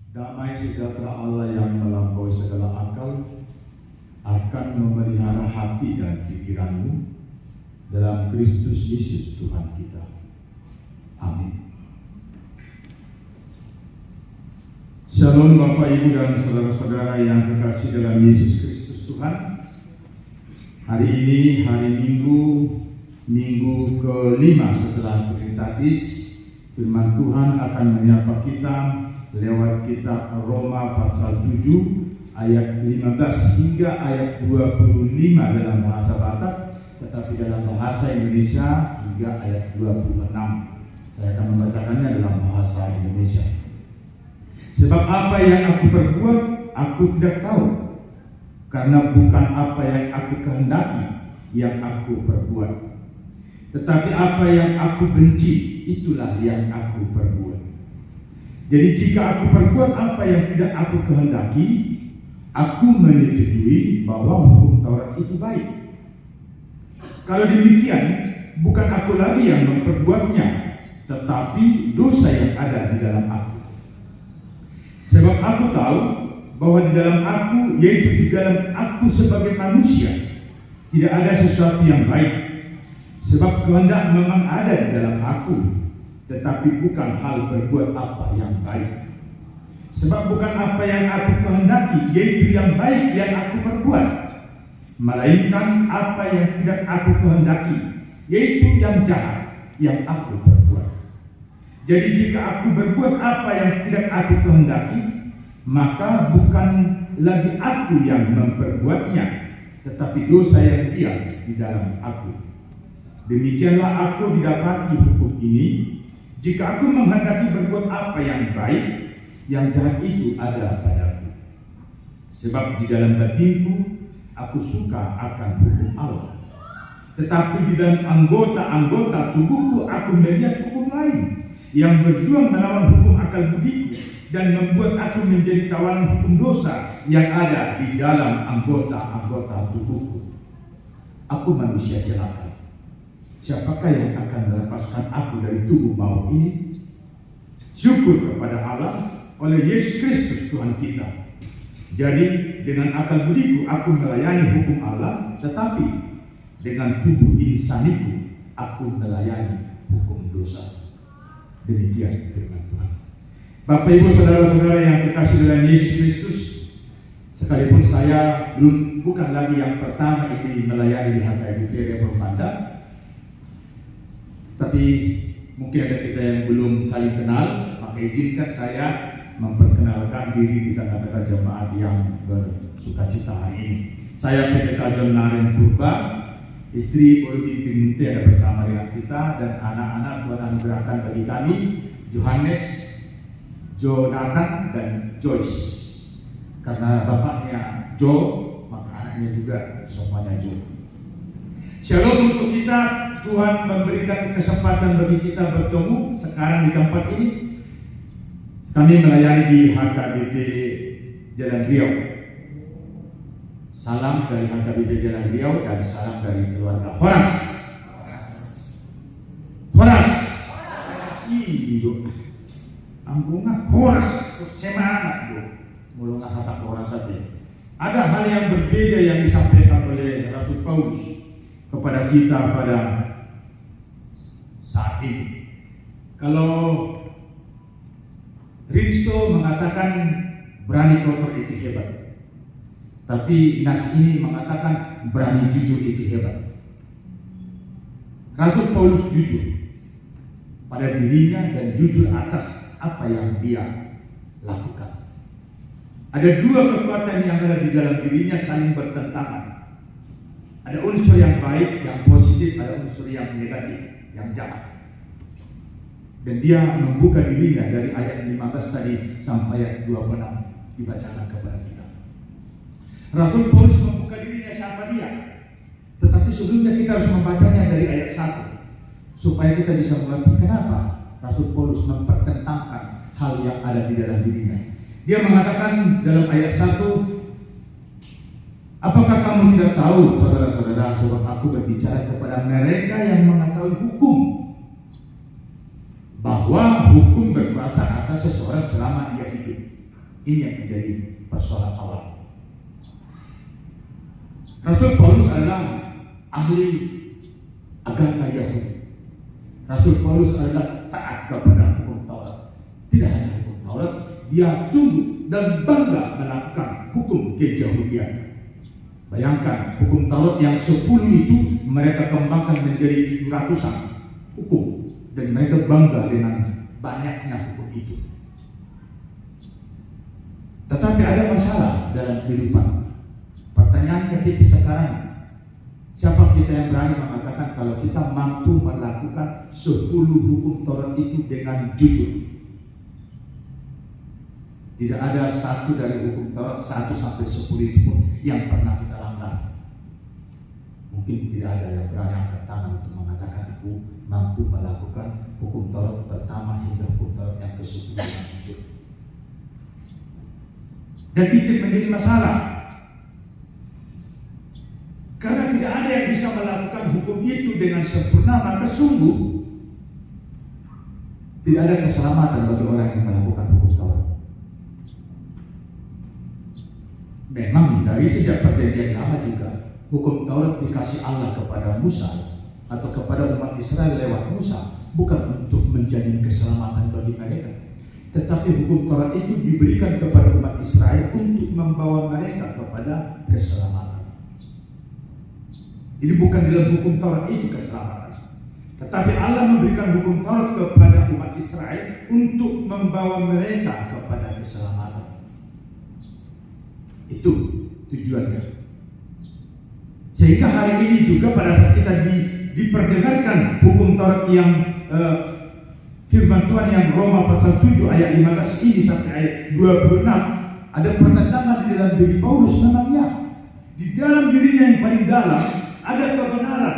Damai sejahtera Allah yang melampaui segala akal akan memelihara hati dan pikiranmu dalam Kristus Yesus Tuhan kita. Amin. Shalom Bapak Ibu dan saudara-saudara yang terkasih dalam Yesus Kristus Tuhan. Hari ini hari Minggu kelima setelah Trinitatis. Firman Tuhan akan menyapa kita lewat kitab Roma pasal 7 ayat 15 hingga ayat 25 dalam bahasa Batak, tetapi dalam bahasa Indonesia hingga ayat 26. Saya akan membacakannya dalam bahasa Indonesia. Sebab apa yang aku perbuat, aku tidak tahu, karena bukan apa yang aku kehendaki yang aku perbuat, tetapi apa yang aku benci, itulah yang aku perbuat. Jadi jika aku perbuat apa yang tidak aku kehendaki, aku menyetujui bahwa hukum Taurat itu baik. Kalau demikian, bukan aku lagi yang memperbuatnya, tetapi dosa yang ada di dalam aku. Sebab aku tahu bahwa di dalam aku, yaitu di dalam aku sebagai manusia, tidak ada sesuatu yang baik. Sebab kehendak memang ada di dalam aku, tetapi bukan hal berbuat apa yang baik. Sebab bukan apa yang aku kehendaki, yaitu yang baik yang aku perbuat, melainkan apa yang tidak aku kehendaki, yaitu yang jahat yang aku perbuat. Jadi jika aku berbuat apa yang tidak aku kehendaki, maka bukan lagi aku yang memperbuatnya, tetapi dosa yang diam di dalam aku. Demikianlah aku didapati hukum ini. Jika aku menghendaki berbuat apa yang baik, yang jahat itu ada padaku. Sebab di dalam batinku aku suka akan hukum Allah, tetapi di dalam anggota-anggota tubuhku aku melihat hukum lain yang berjuang melawan hukum akal budiku dan membuat aku menjadi tawanan hukum dosa yang ada di dalam anggota-anggota tubuhku. Aku manusia celaka. Siapakah yang akan melepaskan aku dari tubuh maut ini? Syukur kepada Allah oleh Yesus Kristus Tuhan kita. Jadi dengan akal budiku aku melayani hukum Allah, tetapi dengan tubuh insaniku aku melayani hukum dosa. Demikian firman Tuhan. Bapak Ibu saudara-saudara yang dikasihi dalam Yesus Kristus, sekalipun saya bukan lagi yang pertama ini melayani di HKBP Depok Panda, tapi mungkin ada kita yang belum saling kenal, maka izinkan saya memperkenalkan diri di tengah-tengah jemaat yang bersukacita hari ini. Saya Pendeta John Naren Purba, istri Ulti Pinute ada bersama dengan kita, dan anak-anak Tuhan anugerahkan bagi kami, Johannes, Jonathan, dan Joyce. Karena bapaknya Joe, maka anaknya juga semuanya Joe. Shalom untuk kita. Tuhan memberikan kesempatan bagi kita bertemu sekarang di tempat ini. Kami melayani di HKBP Jalan Riau. Salam dari HKBP Jalan Riau dan salam dari keluarga Horas. Horas. Iyo. Ambunga Horas. Semangat do. Mulunga hata Horas saja. Ada hal yang berbeda yang disampaikan oleh Rasul Paulus kepada kita pada saat ini. Kalau Rinso mengatakan berani kotor itu hebat, tapi Nats ini mengatakan berani jujur itu hebat. Rasul Paulus jujur pada dirinya dan jujur atas apa yang dia lakukan. Ada dua kekuatan yang ada di dalam dirinya saling bertentangan. Ada unsur yang baik, yang positif, ada unsur yang negatif, yang jahat. Dan dia membuka dirinya dari ayat 15 tadi sampai ayat 26 dibacakan kepada kita. Rasul Paulus membuka dirinya siapa dia. Tetapi sebelumnya kita harus membacanya dari ayat 1 supaya kita bisa mengerti kenapa Rasul Paulus mempertentangkan hal yang ada di dalam dirinya. Dia mengatakan dalam ayat 1, apakah kamu tidak tahu, saudara-saudara, sebab aku berbicara kepada mereka yang mengetahui hukum, bahwa hukum berkuasa atas seseorang selama dia hidup. Ini yang menjadi persoalan awal. Rasul Paulus adalah ahli agama Yahudi. Rasul Paulus adalah taat kepada hukum Taurat. Tidak hanya hukum Taurat, dia tunduk dan bangga melakukan hukum keyahudian. Bayangkan, hukum Taurat yang 10 itu mereka kembangkan menjadi 700-an hukum, dan mereka bangga dengan banyaknya hukum itu. Tetapi ada masalah dalam kehidupan. Pertanyaannya kita sekarang, siapa kita yang berani mengatakan kalau kita mampu melakukan 10 hukum Taurat itu dengan jujur? Tidak ada satu dari hukum Taurat 1 sampai 10 itu pun yang pernah kita langgar. Mungkin tidak ada yang berani angkat tangan untuk mengatakan aku mampu melakukan hukum Taurat pertama hingga hukum Taurat yang ke-10 dengan jujur. Dan itu menjadi masalah. Karena tidak ada yang bisa melakukan hukum itu dengan sempurna, maka sungguh tidak ada keselamatan bagi orang yang melakukan hukum Taurat. Memang dari sejak perjanjian lama juga hukum Taurat dikasih Allah kepada Musa atau kepada umat Israel lewat Musa, bukan untuk menjamin keselamatan bagi mereka, tetapi hukum Taurat itu diberikan kepada umat Israel untuk membawa mereka kepada keselamatan. Jadi bukan dalam hukum Taurat itu keselamatan, tetapi Allah memberikan hukum Taurat kepada umat Israel untuk membawa mereka kepada keselamatan. Itu tujuannya. Sehingga hari ini juga pada saat kita diperdengarkan hukum Taurat yang firman Tuhan yang Roma pasal 7 ayat 15 ini sampai ayat 26, ada pertentangan di dalam diri Paulus. Memangnya di dalam dirinya yang paling dalam ada kebenaran.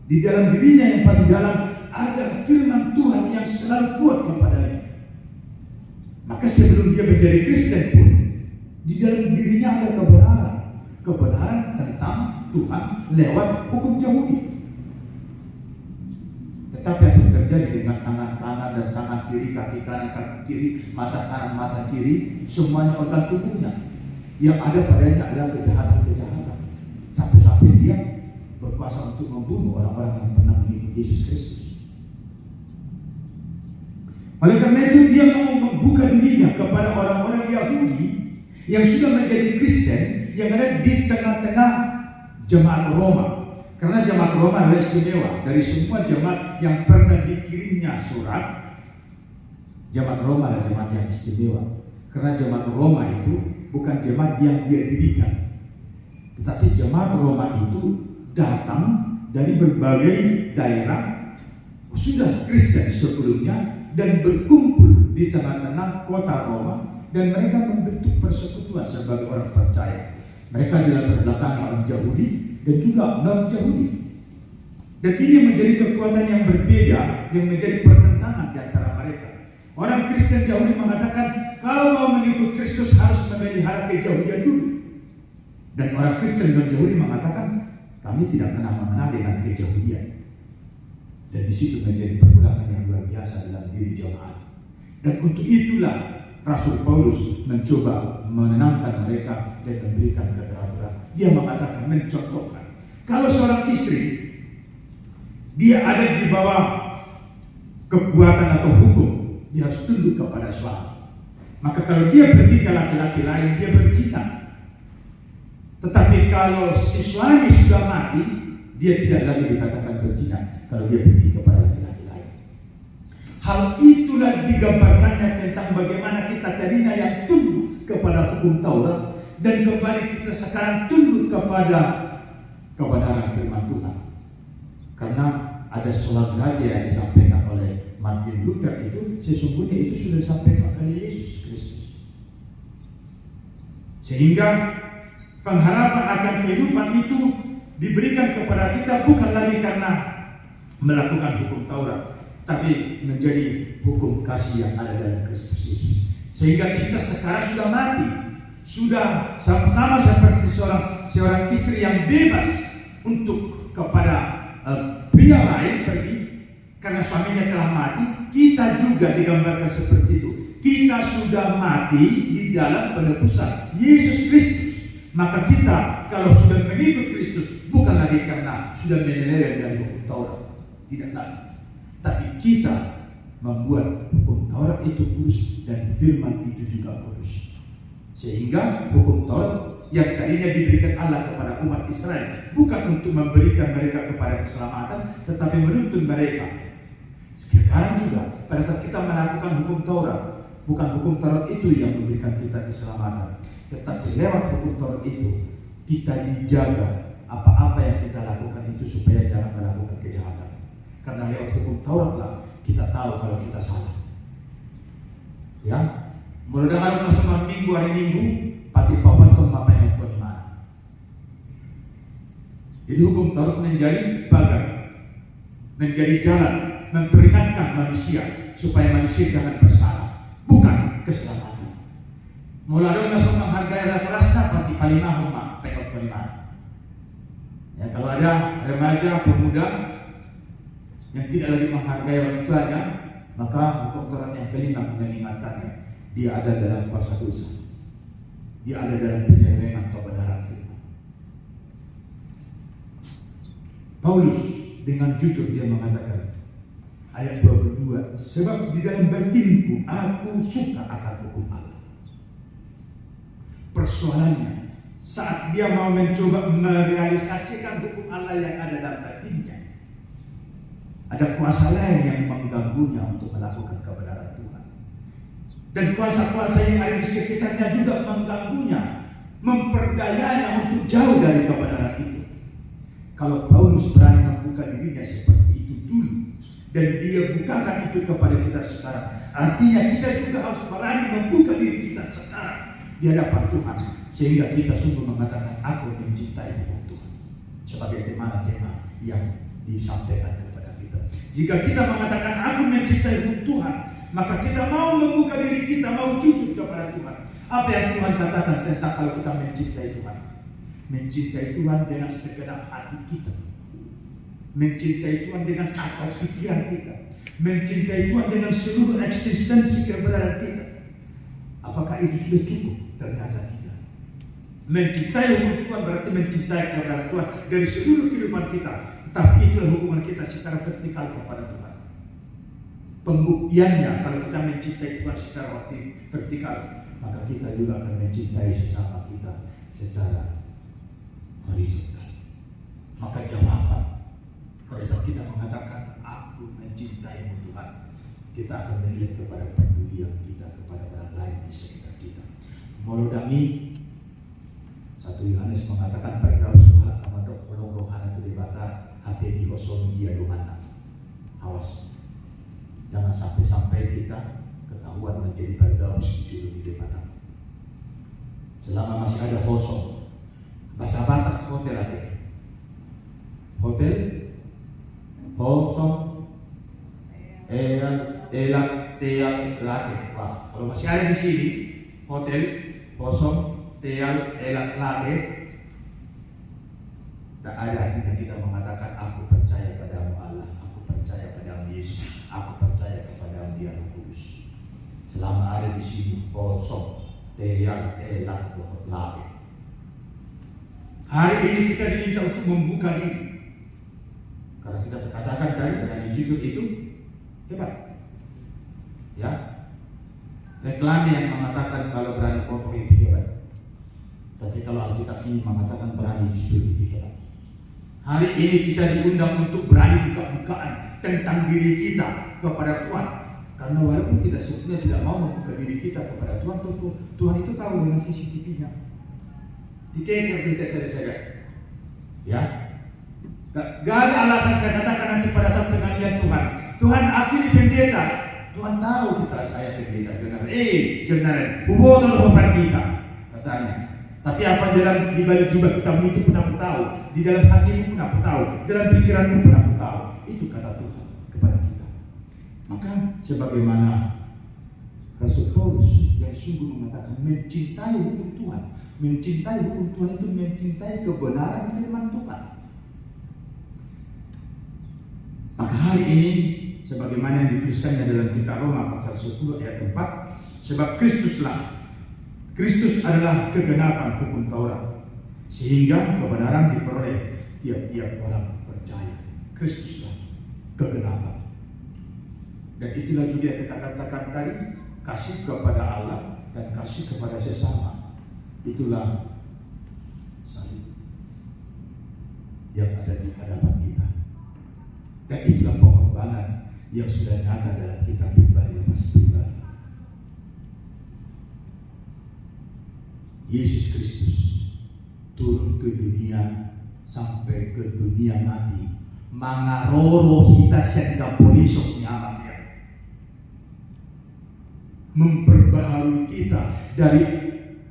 Di dalam dirinya yang paling dalam ada firman Tuhan yang selalu kuat kepadanya. Maka sebelum dia menjadi Kristen pun, di dalam dirinya ada kebenaran. Kebenaran tentang Tuhan lewat hukum Yahudi. Tetapi apa yang terjadi dengan tangan kanan dan tangan kiri, kaki kanan, kaki kiri, mata kanan, mata kiri, semuanya organ tubuhnya, yang ada padanya adalah kejahatan-kejahatan. Sampai-sampai dia berkuasa untuk membunuh orang-orang yang pernah mengikuti Yesus Kristus. Oleh karena itu dia mau membuka dirinya kepada orang-orang Yahudi yang sudah menjadi Kristen, yang ada di tengah-tengah jemaat Roma. Karena jemaat Roma adalah istimewa. Dari semua jemaat yang pernah dikirimnya surat, jemaat Roma adalah jemaat yang istimewa. Karena jemaat Roma itu bukan jemaat yang dia dirikan, tetapi jemaat Roma itu datang dari berbagai daerah, sudah Kristen sebelumnya, dan berkumpul di tengah-tengah kota Roma, dan mereka membentuk persekutuan sebagai orang percaya. Mereka dilatar belakangi orang Yahudi dan juga non-Yahudi. Dan ini menjadi kekuatan yang berbeda, yang menjadi pertentangan di antara mereka. Orang Kristen Yahudi mengatakan kalau mau mengikut Kristus harus memelihara keyahudian dulu. Dan orang Kristen non-Yahudi mengatakan kami tidak pernah mengenal dengan keyahudian. Dan di situ menjadi pergolakan yang luar biasa dalam diri jemaat. Dan untuk itulah Rasul Paulus mencoba menenangkan mereka dan memberikan keterangan. Dia mengatakan, mencontohkan, kalau seorang istri dia ada di bawah kekuatan atau hukum, dia harus tunduk kepada suami. Maka kalau dia pergi ke laki-laki lain, dia berzina. Tetapi kalau si suami sudah mati, dia tidak lagi dikatakan berzina kalau dia pergi kepada laki-laki lain. Hal itulah digambarkannya tentang bagaimana kita tadinya yang tunduk kepada hukum Taurat, dan kembali kita sekarang tunduk kepada kebenaran firman Tuhan. Karena ada sholat lagi yang disampaikan oleh Martin Luther itu, sesungguhnya itu sudah disampaikan oleh Yesus Kristus. Sehingga pengharapan akan kehidupan itu diberikan kepada kita bukan lagi karena melakukan hukum Taurat, tapi menjadi hukum kasih yang ada dalam Kristus Yesus. Sehingga kita sekarang sudah mati, sudah sama-sama seperti seorang istri yang bebas untuk kepada pria lain pergi karena suaminya telah mati. Kita juga digambarkan seperti itu. kita sudah mati di dalam penebusan Yesus Kristus. Maka kita kalau sudah mengikut Kristus, bukan lagi karena sudah menyeleweng dari hukum Taurat, tidak lagi, tapi kita membuat hukum Taurat itu kudus dan firman itu juga kudus. Sehingga hukum Taurat yang tadinya diberikan Allah kepada umat Israel bukan untuk memberikan mereka kepada keselamatan, tetapi menuntun mereka. Sekarang juga pada saat kita melakukan hukum Taurat, bukan hukum Taurat itu yang memberikan kita keselamatan, tetapi lewat hukum Taurat itu kita dijaga apa-apa yang kita lakukan itu supaya jangan melakukan kejahatan. Karena lewat hukum Taurat lah kita tahu kalau kita salah. Ya, mulai dengan semua minggu hari Minggu, pati pawanton apa yang kau dimana. Jadi hukum Taurat menjadi pagar, menjadi jalan, memperingatkan manusia supaya manusia jangan bersalah, bukan keselamatan. Mulai dengan semua menghargai rasa pati palimah mak pengot palimah. Ya, kalau ada remaja pemuda yang tidak lagi menghargai orang tuanya, maka hukum Taurat yang kelima mengingatkannya, dia ada dalam kuasa dosa, dia ada dalam penyelewengan kebenaran firman. Paulus dengan jujur dia mengatakan, ayat 22, sebab di dalam batinku aku suka akan hukum Allah. Persoalannya, saat dia mau mencoba merealisasikan hukum Allah yang ada dalam batinnya, ada kuasa lain yang mengganggunya untuk melakukan kebenaran Tuhan. Dan kuasa-kuasa yang ada di sekitarnya juga mengganggunya, memperdayanya untuk jauh dari kebenaran itu. Kalau Paulus berani membuka dirinya seperti itu dulu, dan dia bukakan itu kepada kita sekarang, artinya kita juga harus berani membuka diri kita sekarang di hadapan Tuhan, sehingga kita sungguh mengatakan aku mencintai hukum Tuhan, sebagai tema yang disampaikan kepada kita. Jika kita mengatakan aku mencintai hukum Tuhan, maka kita mau membuka diri kita, mau jujur kepada Tuhan. Apa yang Tuhan katakan tentang kalau kita mencintai Tuhan? Mencintai Tuhan dengan segenap hati kita, mencintai Tuhan dengan akal pikiran kita, mencintai Tuhan dengan seluruh eksistensi keberadaan kita. Apakah itu sudah cukup? Ternyata tidak. Mencintai hukum Tuhan berarti mencintai keberadaan Tuhan dari seluruh kehidupan kita. Tetapi itulah hubungan kita secara vertikal kepada Tuhan. Pembuktiannya kalau kita mencintai Tuhan secara vertikal, maka kita juga akan mencintai sesama kita secara horizontal. Maka jawaban pada saat kita mengatakan aku mencintai Tuhan, kita akan melihat kepada pedulian kita kepada orang lain di sekitar kita. Molodangi 1 Yohanes mengatakan pergaul suha amadok kolong rohana itu dibata hati di kosong dia rohana. Awas, jangan sampai kita ketahuan menjadi pergaul sejujur di debata. Selama masih ada kosong, bahasa Batak hotel ada. Hotel kosong elak teal lagi. Wah, kalau masih ada di sini hotel kosong teal elak lagi, tak ada artinya kita mengatakan aku percaya padamu Allah, aku percaya padamu Yesus, aku percaya kepada Dia Roh Kudus. Selama ada di sini kosong teal elak lagi. Hari ini kita diminta untuk membuka diri, karena kita terkatakan tadi berani jujur itu hebat. Ya, reklame yang mengatakan kalau berani kotor itu hebat. Tapi kalau Alkitab ini mengatakan berani jujur itu hebat. Hari ini kita diundang untuk berani buka-bukaan tentang diri kita kepada Tuhan. Karena walaupun kita sebetulnya tidak mau membuka diri kita kepada Tuhan, Tuhan itu tahu dengan CCTV-nya. Dikeker kita saja. Ya, gak ada alasan saya katakan nanti pada saat pengadilan Tuhan, aku ini pendeta. Tuhan tahu saya pendeta. General, hubungan dengan kita, katanya. Tapi apa di balik jubah hitam itu pun aku tahu, di dalam hatimu pun aku tahu, dalam pikiranmu pun aku tahu. Itu kata Tuhan kepada kita. Maka sebagaimana Rasul Paulus yang sungguh mengatakan mencintai hukum Tuhan, mencintai hukum Tuhan itu mencintai kebenaran firman Tuhan. Maka hari ini sebagaimana yang dituliskannya dalam kitab Roma pasal 10 ayat 4, sebab Kristus adalah kegenapan hukum Taurat, sehingga kebenaran diperoleh tiap-tiap orang percaya. Kristuslah kegenapan. Dan itulah juga yang kita katakan tadi, kasih kepada Allah dan kasih kepada sesama. Itulah salib yang ada di hadapan kita. Dan itulah pengorbanan yang sudah nyata dalam kitab pribadi. Yesus Kristus turun ke dunia sampai ke dunia mati, mangaroro kita sehingga polisok nyaman ya, memperbaharui kita dari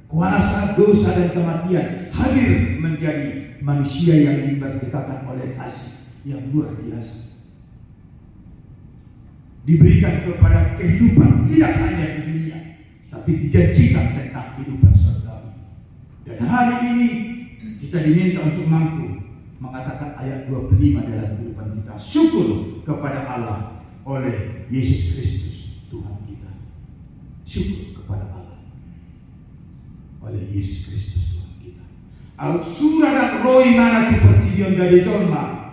kuasa dosa dan kematian, hadir menjadi manusia yang dimerdekakan oleh kasih yang luar biasa, diberikan kepada kehidupan tidak hanya di dunia, tapi dijanjikan tentang kehidupan surgawi. Dan hari ini kita diminta untuk mampu mengatakan ayat 25 dalam kehidupan kita, syukur kepada Allah oleh Yesus Kristus Tuhan kita. Syukur kepada Allah oleh Yesus Kristus Tuhan kita. Al surah dan roh mana tu pertidion dari jorma,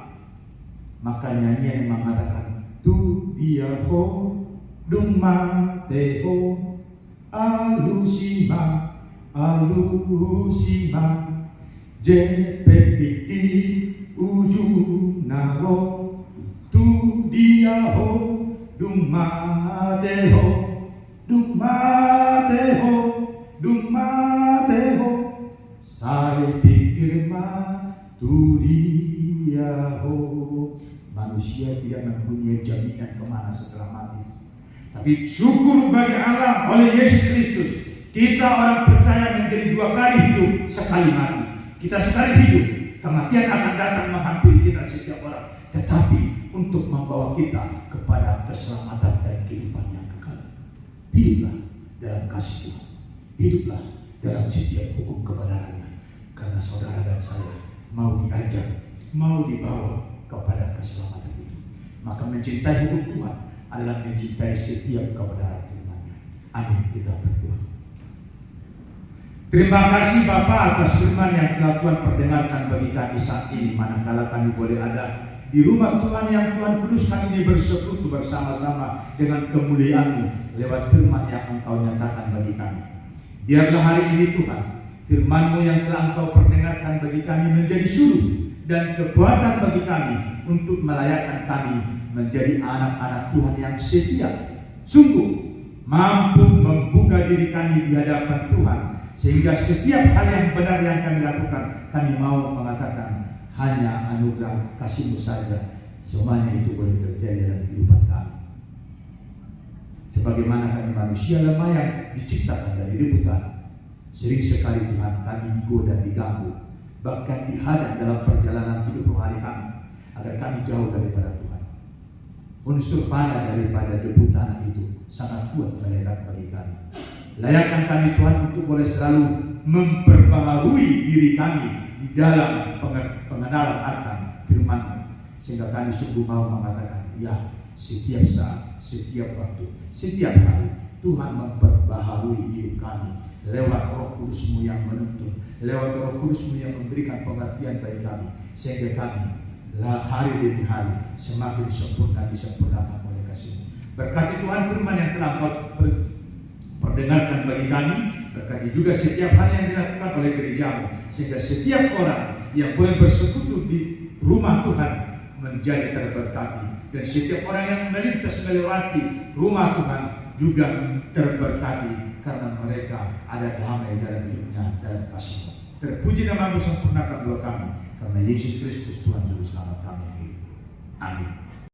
maka nyanyian yang mengatakan tu dia ho duma teho alusima jepetiti ujung naro tu dia ho duma teho saya pikir tu dia ho. Manusia tidak mempunyai jaminan kemana setelah mati. Tapi syukur bagi Allah oleh Yesus Kristus, kita orang percaya menjadi 2 kali hidup, sekali mati. Kita sekali hidup, kematian akan datang menghampiri kita setiap orang, tetapi untuk membawa kita kepada keselamatan dan kehidupan yang kekal. Hiduplah dalam kasih Tuhan, hiduplah dalam setiap hukum kebenarannya, karena saudara dan saya mau diajak, mau dibawa kepada keselamatan itu. Maka mencintai hukum Tuhan adalah mencintai setiap kebenaran firman-Nya. Amin. Kita berdoa. Terima kasih Bapa atas firman yang telah Tuhan perdengarkan bagi kami saat ini, manakala kami boleh ada di rumah Tuhan yang Tuhan kuduskan ini, bersekutu bersama-sama dengan kemuliaan-Mu lewat firman yang Engkau nyatakan bagi kami. Biarlah hari ini Tuhan, firman-Mu yang telah Engkau perdengarkan bagi kami menjadi suluh dan kekuatan bagi kami untuk melayakkan kami menjadi anak-anak Tuhan yang setia, sungguh mampu membuka diri kami di hadapan Tuhan, sehingga setiap hal yang benar yang kami lakukan, kami mau mengatakan hanya anugerah kasih-Mu saja, semuanya itu boleh terjadi dalam kehidupan kami. Sebagaimana kami manusia lemah yang diciptakan dari debutan, sering sekali Tuhan kami digoda, diganggu, bahkan dihadang dalam perjalanan hidup rohani kami, agar kami jauh daripada Tuhan. Unsur fana daripada debu tanah itu sangat kuat melekat bagi kami. Layakkan kami Tuhan untuk boleh selalu memperbaharui diri kami di dalam pengenalan akan firman-Mu, sehingga kami sungguh mau mengatakan, ya, setiap saat, setiap waktu, setiap hari Tuhan memperbaharui hidup kami lewat Roh Kudus-Mu yang menuntun, lewat Roh Kudus-Mu yang memberikan pengertian bagi kami, sehingga kami hari demi hari semakin sempurna disempurnakan oleh kasih-Mu. Berkati Tuhan firman yang telah Kau perdengarkan bagi kami, berkati juga setiap hal yang dilakukan oleh gereja-Mu, sehingga setiap orang yang boleh bersekutu di rumah Tuhan menjadi terberkati, dan setiap orang yang melintas melewati rumah Tuhan juga terberkati, karena mereka ada damai dalam hidupnya, dalam kasih-Mu. Terpuji nama-Mu, sempurnakan doa kami, karena Yesus Kristus Tuhan Juru Selamat kami. Amin.